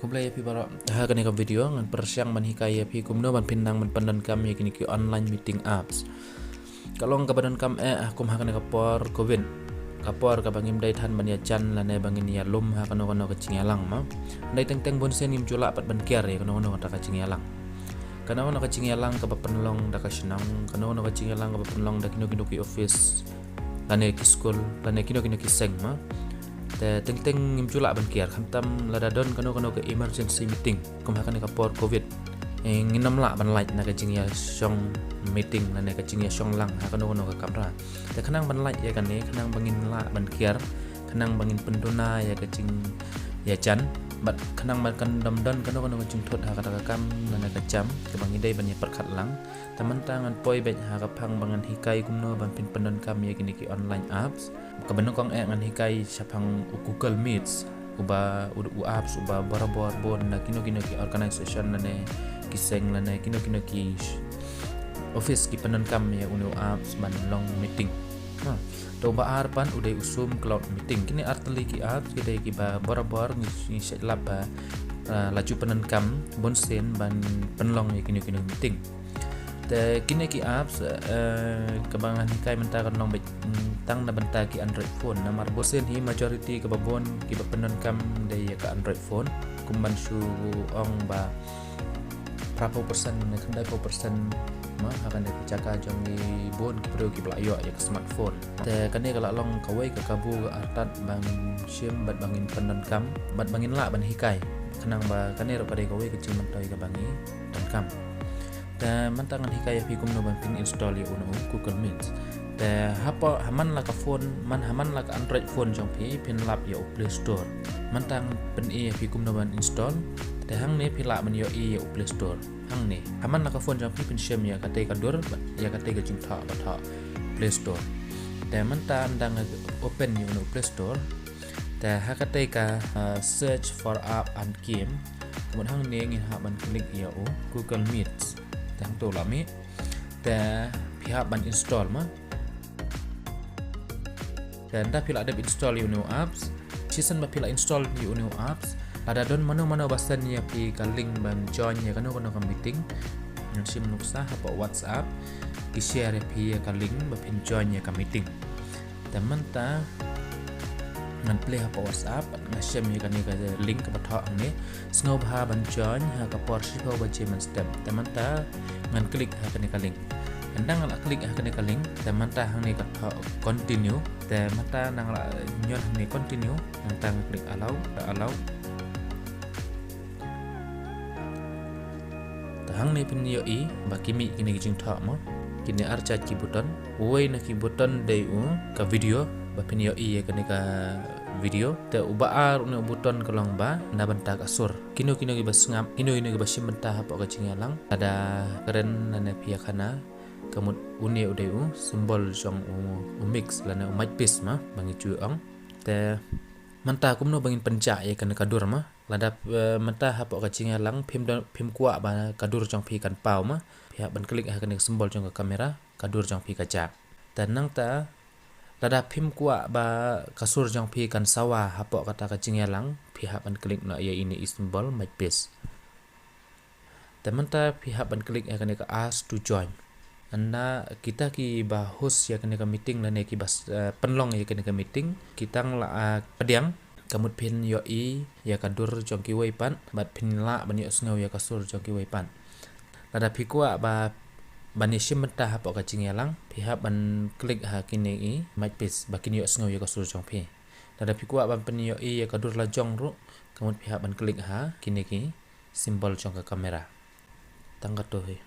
kumlay pi bara ha kani ka video ngan persyang man hikaya pi kumno man pinang man pandan kam ya kini ki online meeting apps. Kalong ka badan kam kum ha kani ka por covid kapor ka bangim dai than ban ya chan la ne bangin ya lum ha kano ka chingalang ma dai teng bon sen im jula pat ban kiar ya kano ka chingalang kano ka chingalang ka papenlong da ka sinang kano ka chingalang ka papenlong da kino ki office la ne ki school la ne kino ki seng ma te teng im jula ban kiar khantam la da don kano ka emergency meeting kum ha kani ka por covid nginam la ban light na ka jingya song meeting na ne ka jingya song lang ha kano ka kamera te khanang ban light ya kan ne khanang bangin la ban kiar khanang bangin pendona ya ka jing ya chan bat khanang ban kan dam don kano ka jing thot ha ka kam na ne ka jam ke bangi dai ban ya perkhat lang taman tangan poi bet ha ka phang bangan hikai kumno ban pin pendon kam ya kini ki online apps ka banong ngan hikai sapang Google Meets uba apps uba barabor bon na kino ki organization na ne kiseng la ne kino ki office ki panon kam ya uno apps ban long meeting to ba arpan uday usum cloud meeting kini artali ki apps kidai ki ba barabor ni setlap ba laju panon kam bonsen ban penlong ya kino meeting te kini ki apps kebangan kai menta kan long tang na banta ki android phone na mar bosen hi majority ke babon ki panon kam dai ya ka android phone kumban su ong ba berapa persen na kandai persen ma akan dicaka jong ni bon ki pro ki blayo ya smartphone te kane kala long kawai ka kabu artat bang sim bat bangin pendon kam bat bangin la ban hikai kanang ba kane ro pade kawai ke ciman toy ka bangi dan kam te mantangan hikai fi kum no ban pin install ya uno Google Meet te hapa haman la ka phone man haman la ka android phone jong pin lap ya Play Store mantang pen e fi kum no ban install te hang ne pila man yo e Play Store hang ne haman la ka phone jang pin shem ya kate ka dur ya kate ka jing tha ba tha Play Store te man ta ndang open yo no Play Store te ha kate ka search for app and game kemudian hang ne ngin ha ban klik ya Google Meet te hang to la mi te pihak ban install ma dan dah pila ada install yo no apps season ba pila install yo no apps ada don mano basan ya pi kaling ban join ya kano ka meeting yang sim nuksa apa WhatsApp ki share pi ya kaling ba pin join ya ka meeting teman ta ngan play apa WhatsApp na share ya kan ka link ka batho ne sngob ha ban join ha ka porsi ho ba jeman step teman ta ngan klik ha kan ka link andang ala klik ha kan ka link teman ta hang ne ka continue teman ta nang la nyon ne continue nang tang klik allow hang ni pin yo i bakimi kini jing tha mo kini archa ki button woi na ki button dei ka video ba pin yo i kani ka video te uba ar no button kolong ba na banta ka sur kino ki basngap kino ki basim banta hapo ka jingalang ada keren na pia kana kamut uni udai simbol jong mix lana mic piece ma bangi chu ong te manta kumno bangin penja ya kan kadur ma ladap manta hapo ka cingalang phim kwa ba kadur jong phi kan pau ma pihak ban klik ha kan simbol jong ka kamera kadur jong phi ka jak dan nang ta ladap phim kwa ba kasur jong phi kan sawa hapo kata ka cingalang pihak ban klik na ya ini simbol mic piece dan manta pihak ban klik ha kan ka ask to join anda kita ki bahus ya kena ka meeting la ne ki bas penlong ya kena ka meeting kita la padiang kamut pin yo i ya kadur jong ki wei pan bat pin la ban yo sngaw ya kasur jong ki wei pan lada pikwa ba bani sim menta ha po ka cingelang pihak ban klik ha kini i mic piece ba kini yo sngaw ya kasur jong phi lada pikwa ban pin yo i ya kadur la jong ru kamut pihak ban klik ha kini ki simbol jong ka kamera tangga to he